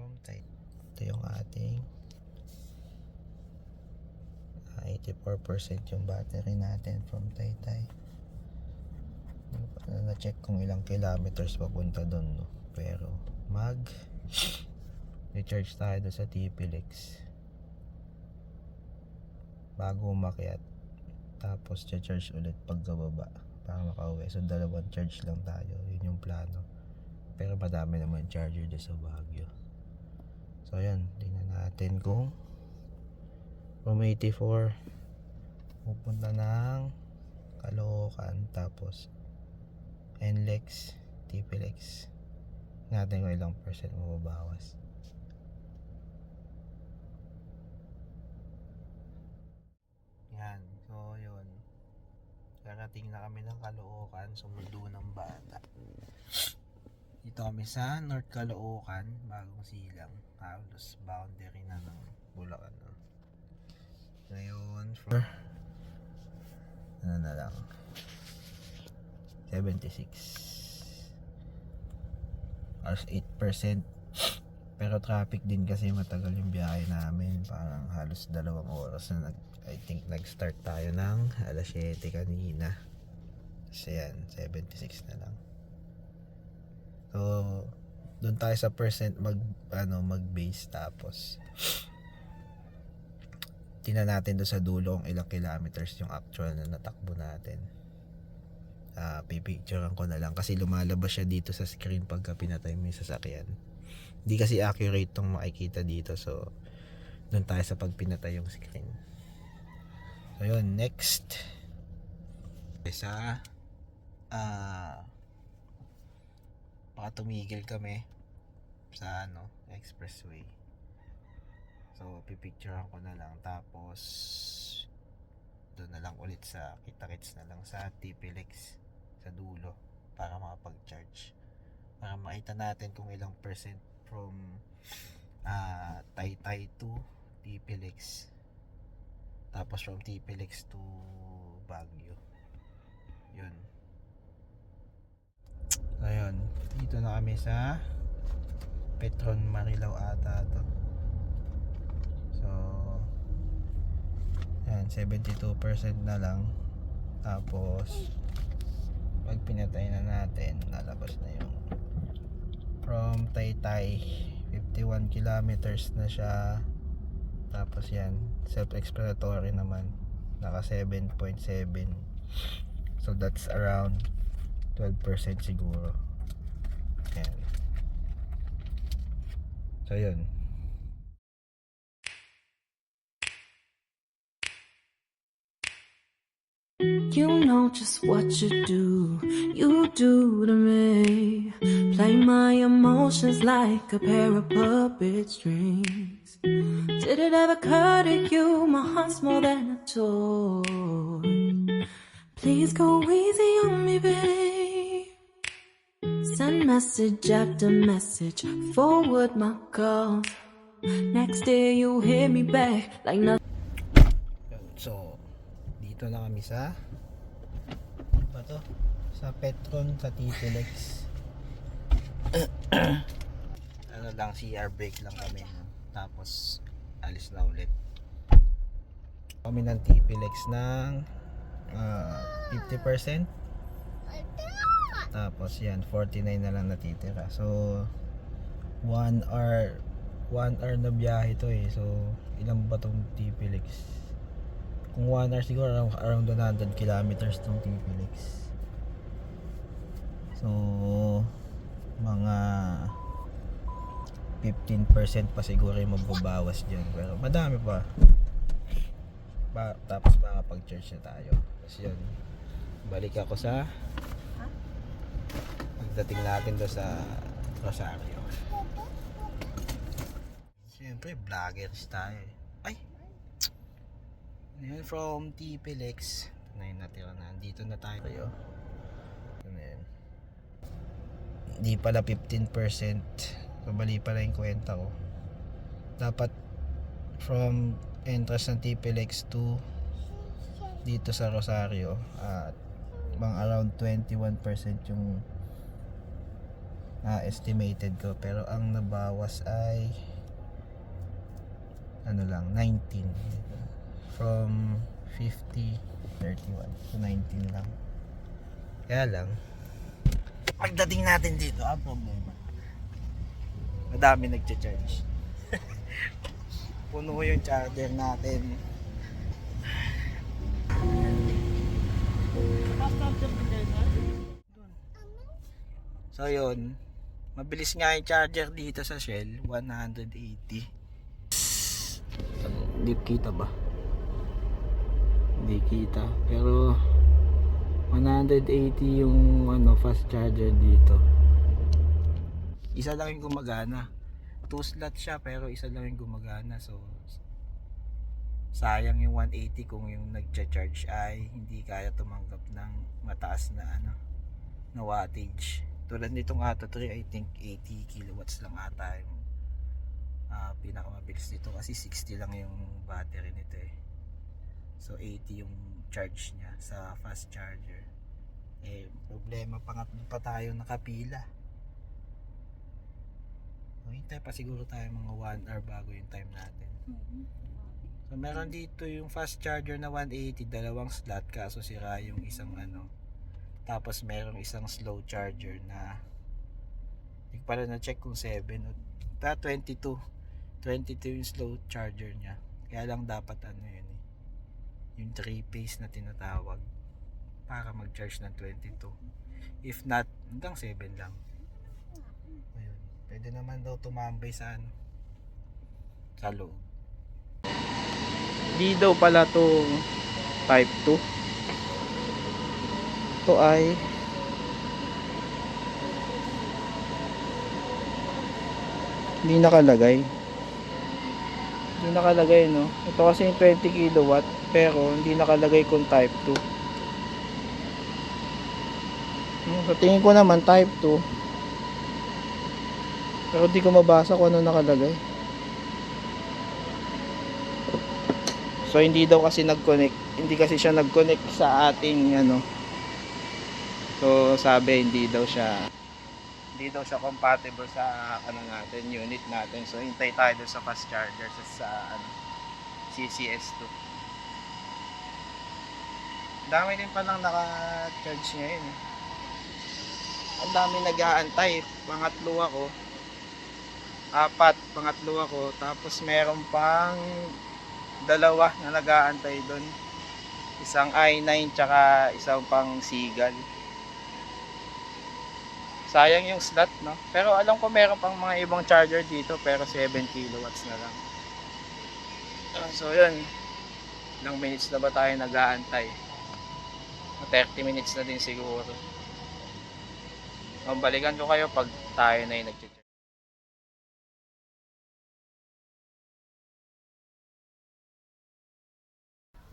from Taytay. Ito yung ating 84% yung battery natin from Taytay. Na-check kung ilang kilometers papunta doon, no? Pero recharge tayo doon sa TP-Lex bago umakyat, tapos charge ulit pagkababa para makauwi. So dalawang charge lang tayo, yun yung plano. Pero madami naman charger doon sa Baguio. So ayan, tingnan natin kung from 84 pupunta ng Caloocan, tapos NLEX, TP-Lex natin kung ilang percent mababawas. Yan, so yun, karating na kami ng Caloocan, sumundo ng bata. Dito kami sa North Caloocan, bagong silang, halos boundary na ng Bulacan, no? Ngayon for ano na lang, 76 hours, 8%. Pero traffic din kasi matagal yung biyahe namin, parang halos 2 oras na I think nag-start tayo ng alas 7 kanina. So yan, 76 na lang. So doon tayo sa percent mag-base, tapos tingnan natin doon sa dulo kung ilang kilometers yung actual na natakbo natin. Pipicturean ko na lang kasi lumalabas siya dito sa screen pagka pinatay mo yung sasakyan. Hindi kasi accurate tong makikita dito, so doon tayo sa pagpinatay yung screen. So yun, next sa baka tumigil kami sa expressway. So pipicturean ko na lang, tapos doon na lang ulit sa kita-kits na lang sa TP-Lex sa dulo para makapag-charge, para makita natin kung ilang percent from Taytay to TP-Lex, tapos from TP-Lex to Baguio. Yun. Ayun, dito na kami sa Petron Marilao ata to. So yan, 72% na lang. Tapos pag pinatay na natin, lalabas na yung from Taytay, 51 kilometers na siya. Tapos yan, self-explanatory naman, naka 7.7. So that's around 12% siguro. Yan. So yun. You know just what you do to me. Play my emotions like a pair of puppet strings. Did it ever occur to you my heart's more than a toy? Please go easy on me, babe. Send message after message, forward my calls. Next day you hit me back like nothing. So dito na kami sa sa Petron, sa TP-Lex. Ano lang, CR break lang kami, no? Tapos alis na ulit kami ng TP-Lex ng 50%. Tapos yan, 49 na lang natitira. So 1 hour na biyahe to eh. So ilang ba tong TP-Lex? Kung 1 hour siguro, around 100 kilometers tong TP-Lex. So mga 15% pa siguro yung magbabawas dyan, pero madami pa. Tapos makapag-charge na tayo. Tapos yun, balik ako sa pagdating natin doon sa Rosario. Siyempre vloggers tayo eh. Ay, yun, from TP-Lex ito na yung natira na, dito na tayo. Ito na yun, hindi pala 15%. So bali pala yung kwenta ko. Dapat from entrance ng TP-Lex to dito sa Rosario, mga around 21% yung estimated ko, pero ang nabawas ay ano lang, 19 from 50, 31 to 19 lang. Kaya lang pagdating natin dito, problema, madami nagcha-charge. Puno yung charger natin. So yun, mabilis nga yung charger dito sa Shell, 180. Hindi kita ba? Hindi kita, pero 180 yung ano, fast charger dito. Isa lang yung gumagana. 2 slot siya pero isa lang yung gumagana. So sayang yung 180 kung yung nagcha-charge ay hindi kaya tumanggap ng mataas na ano, na wattage. Tulad nitong Atto 3, I think 80 kilowatts lang ata yung pinakamabilis nito kasi 60 lang yung battery nito eh. So 80 yung charge niya sa fast charger. Eh problema, pangatlo pa tayo nakapila. Hintay pa siguro tayo mga 1 hour bago yung time natin. So meron dito yung fast charger na 180, dalawang slot, kaso sira yung isang ano. Tapos merong isang slow charger na hindi ko pala na check kung 7 o 22 yung slow charger niya. Kaya lang dapat ano yun eh, yung 3 phase na tinatawag para mag-charge ng 22. If not, hanggang 7 lang. Ayun. Pwede naman daw tumambay sa ano, sa loob. Di daw pala to type 2. To ay hindi nakalagay. Hindi nakalagay, no? Ito kasi yung 20 kilowatt pero hindi nakalagay kung type 2. Sa tingin ko naman type 2. Pero di ko mabasa kung ano nakalagay. So hindi daw kasi nag-connect. Hindi kasi siya nag-connect sa ating ano. So sabi hindi daw siya compatible sa ano natin, unit natin. So hintay tayo doon sa fast charger sa ano, CCS2. Dami din palang naka-charge ngayon eh. Ang dami nag-aantay. Pangatlo ako. Pangatlo ako. Tapos meron pang dalawa na nag-aantay doon. Isang i9 tsaka isang pang Seagull. Sayang yung slot, no? Pero alam ko meron pang mga ibang charger dito pero 7 kilowatts na lang. So yun. Ilang minutes na ba tayo nag-aantay? 30 minutes na din siguro. Balikan ko kayo pag tayo na yung nag-charge.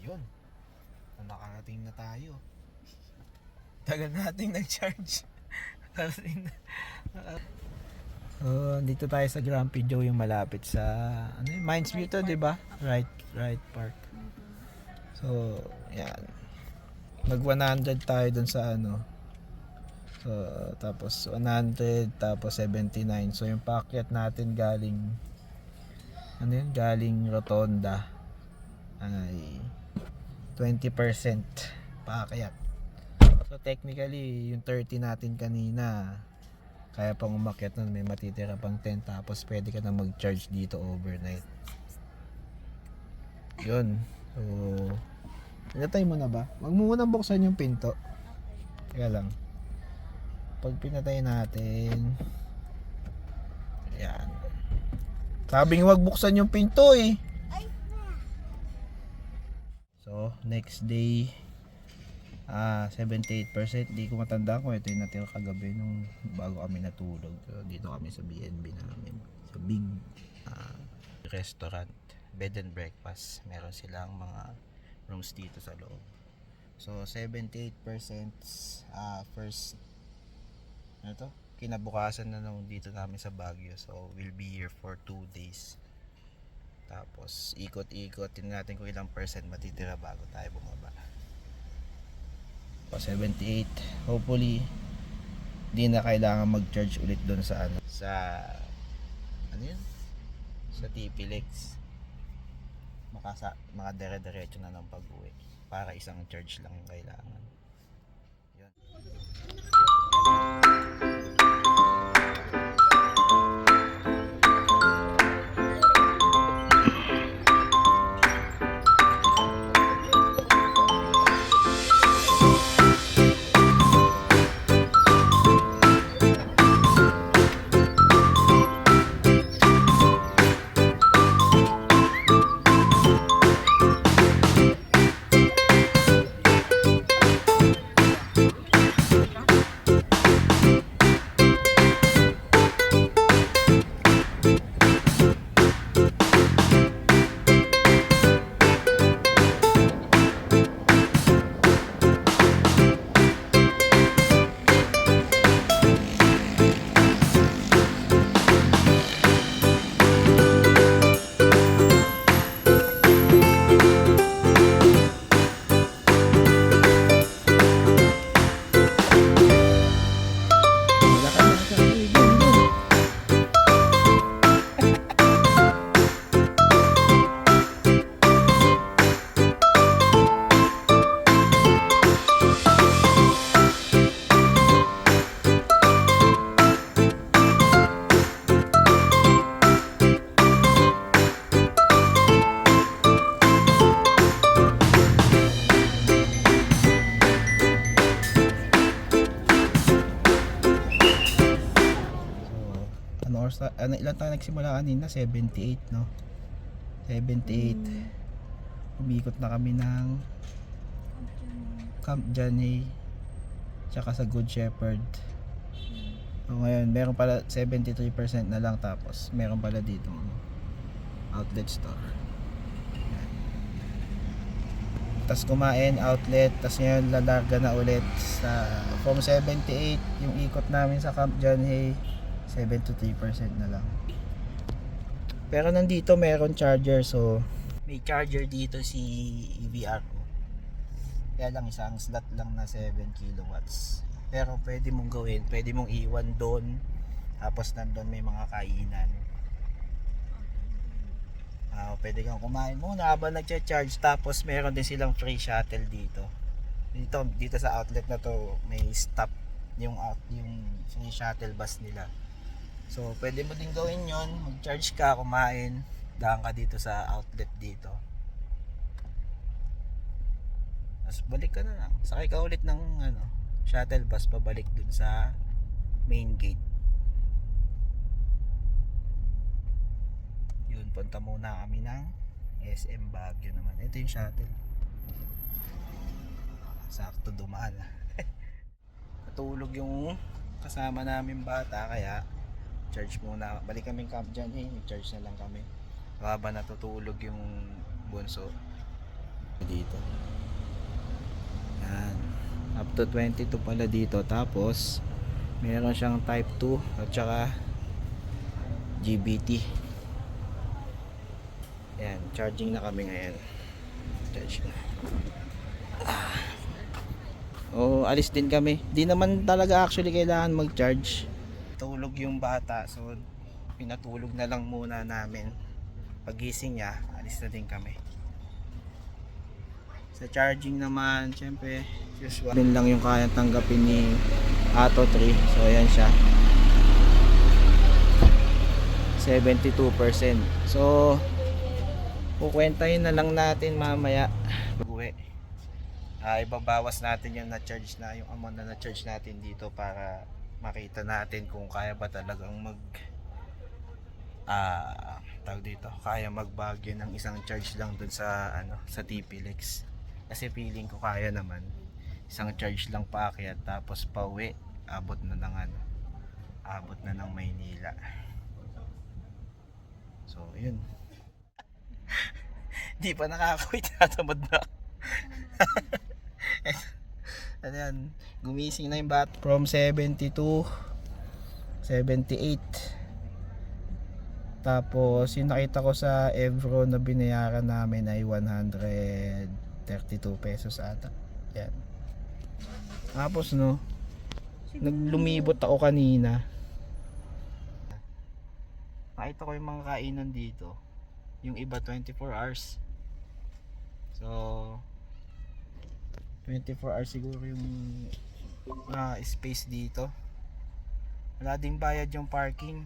Yun. Nakarating na tayo. Tagal nating nag-charge. Dito tayo sa Grumpy Joe, yung malapit sa ano yun? Mines View to, di ba? Right Park. So, yan. Mag 100 tayo dun sa ano. So, tapos 100, tapos 79. So, yung paakyat natin galing ano yun? Galing Rotonda ay 20% paakyat. So technically yung 30 natin kanina kaya pang umakyat nun, may matitira pang 10, tapos pwede ka na mag-charge dito overnight. Yun. So pinatay mo na ba? Wag mo munang buksan yung pinto. Teka lang. Pag pinatay natin, yan. Sabing wag buksan yung pinto eh. So next day 78%. Di ko matandaan kung ito yung natira kagabi nung bago kami natulog. So, dito kami sa BNB namin, sa big restaurant, bed and breakfast. Meron silang mga rooms dito sa loob. So 78% first ano to? Kinabukasan na nung dito namin sa Baguio. So we'll be here for 2 days. Tapos ikot-ikot, tingnan natin kung ilang percent matitira bago tayo bumaba. 78, hopefully Hindi na kailangan mag-charge ulit doon sa ano, sa ano yun? Sa TP-Lex. Mga dire-diretso na ng pag-uwi. Para isang charge lang yung kailangan. Yun. Ano, ilan tayo nagsimula kanina? 78, no? 78. Umikot na kami ng Camp Janay tsaka sa Good Shepherd. So ngayon, meron pala 73% na lang, tapos meron pala dito outlet store. Yan. Tapos kumain, outlet, tapos ngayon lalarga na ulit sa from 78 yung ikot namin sa Camp Janay. 73% na lang. Pero nandito meron charger, so may charger dito si EVR ko. Kaya lang isang slot lang na 7 kilowatts. Pero pwede mong gawin, pwede mong iwan doon. Tapos nandun may mga kainan. Pwede kang kumain muna habang nagcha-charge. Tapos meron din silang free shuttle dito. Dito sa outlet na to may stop yung free shuttle bus nila. So pwede mo din gawin yon, mag-charge ka, kumain, daan ka dito sa outlet dito. Tapos balik ka na lang, sakay ka ulit ng shuttle bus pabalik dun sa main gate. Yun, punta muna kami ng SM Baguio naman. Ito yung shuttle. Sakto dumaan. Natulog yung kasama namin bata, kaya charge muna. Balik kaming Camp Janay, nag-charge na lang kami. Habang natutulog yung bunso dito. Yan. Up to 22 pala dito. Tapos meron siyang type 2 at saka GBT. Yan, charging na kami ngayon. Charge na. Alis din kami. Di naman talaga actually kailangan mag-charge. Tulog yung bata, so pinatulog na lang muna namin. Pagising niya, alis na din kami. Sa charging naman, syempre usual din lang yung kaya tanggapin ni Atto 3. So ayan siya, 72%. So kukwentahin na lang natin mamaya pag-uwi. Ibabawas natin yung na-charge na, yung amount na na-charge natin dito, para makita natin kung kaya ba talagang tawag dito, kaya mag-Baguio ng isang charge lang dun sa sa TP-Lex. Kasi feeling ko kaya naman isang charge lang paakyat, tapos pauwi abot na ng Maynila. So yun. Di pa nakakawit, natamad na. Ano yan, gumising na yung bat from 72 78. Tapos yung nakita ko sa Evro na binayaran namin ay 132 pesos ata. Yan. Tapos Naglumibot ako kanina. Nakita ko yung mga kainan dito. Yung iba 24 hours. So 24 hours siguro yung space dito. Wala ding bayad yung parking.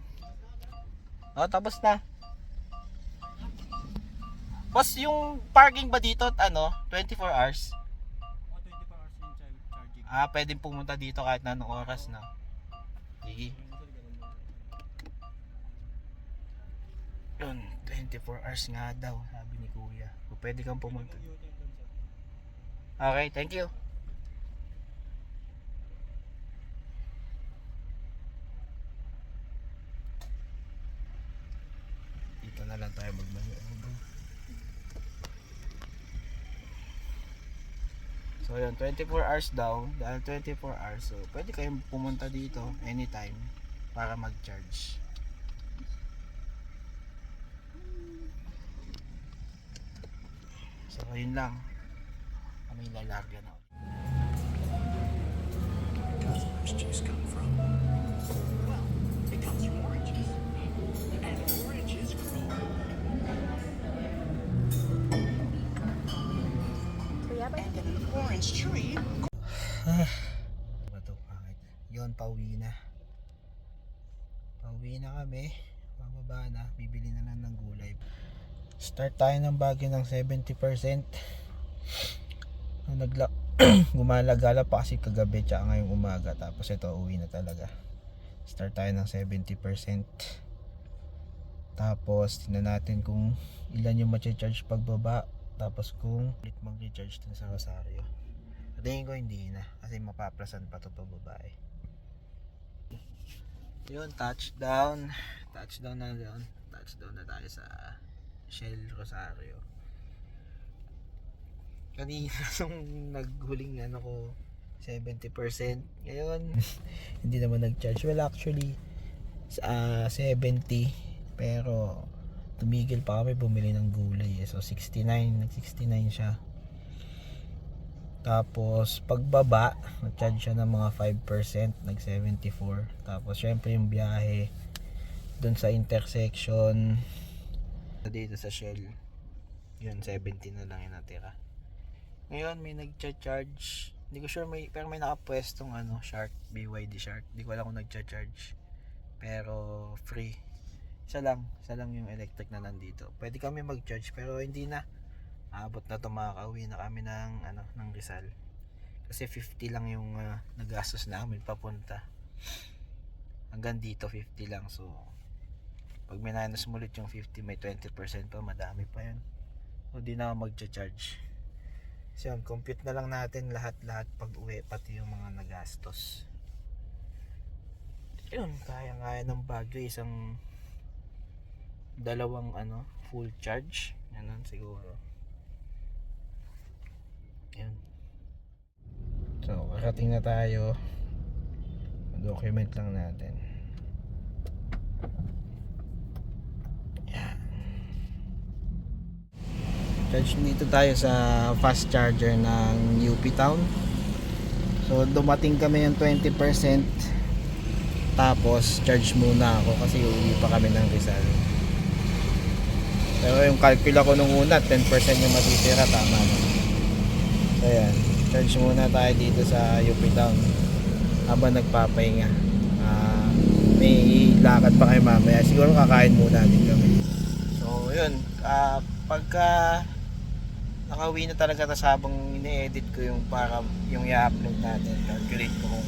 Oh, tapos na. Boss, yung parking ba dito 24 hours? 24 hours yung charging. Pwedeng pumunta dito kahit na anong oras na. Sige. Yun, 24 hours nga daw, sabi ni Kuya. O, pwede kang pumunta. Okay, thank you. Dito na lang tayo magmanuover. So yun, 24 hours daw. Dahil 24 hours, so pwede kayong pumunta dito anytime para mag-charge. So yun lang. Kami lalarga na. Does orange juice come from? Well, it comes from oranges. And oranges grow. And in an orange tree. Bato, bakit? Yun, pauwi na. Pauwi na kami. Bababa na. Bibili na lang ng gulay. Start tayo ng Baguio ng 70%. Gumalagala pa kasi kagabi tsaka ngayong umaga. Tapos ito, uwi na talaga. Start tayo ng 70%. Tapos tingnan natin kung ilan yung ma-charge pagbaba. Tapos kung ulit mag-recharge dun sa Rosario. Tingin ko hindi na kasi mapaplasan pa to babae. Yun, touchdown. Touchdown na yun. Touchdown na tayo sa Shell Rosario. Kanina nung naghuling ko 70%. Ngayon hindi naman nag-charge. Well, actually 70, pero tumigil pa kami bumili ng gulay. So 69, nag-69 siya. Tapos pagbaba, nag-charge siya ng mga 5%, nag-74. Tapos syempre yung biyahe dun sa intersection dito sa Shell, yun 70 na lang yung natira. Ngayon may nag-charge, hindi ko sure, pero may nakapwestong Shark, BYD Shark. Hindi ko alam kung nag-charge, pero free. Isa lang yung electric na nandito. Pwede kami mag-charge pero hindi na. Abot na to, makakauwi na kami ng Rizal. Kasi 50 lang yung nagastos namin papunta. Hanggang dito 50 lang. So pag minus mo ulit yung 50, may 20% pa, madami pa yun. So di na ako mag-charge. So yun, compute na lang natin lahat pag uwi, pati yung mga nagastos. Yun, kaya ng Baguio isang dalawang full charge. Ganun siguro. Yun. So karating na tayo. Document lang natin. Yan. Charge dito tayo sa fast charger ng UP Town. So dumating kami yung 20%. Tapos charge muna ako kasi uuwi pa kami ng Rizal. Pero yung calcula ko nung una 10% yung matitira, tama na. So yan, charge muna tayo dito sa UP Town habang nagpapahinga. May lakad pa kayo mamaya, siguro kakain muna din kami. So yun, pagka nakauwi na talaga, tas habang ini-edit ko yung i-upload natin, calculate ko kung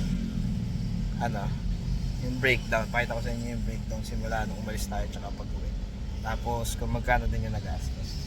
yung breakdown. Pakita ko sa inyo yung breakdown simula nung umalis tayo tsaka pag-uwi. Tapos kung magkano din yung nagastos.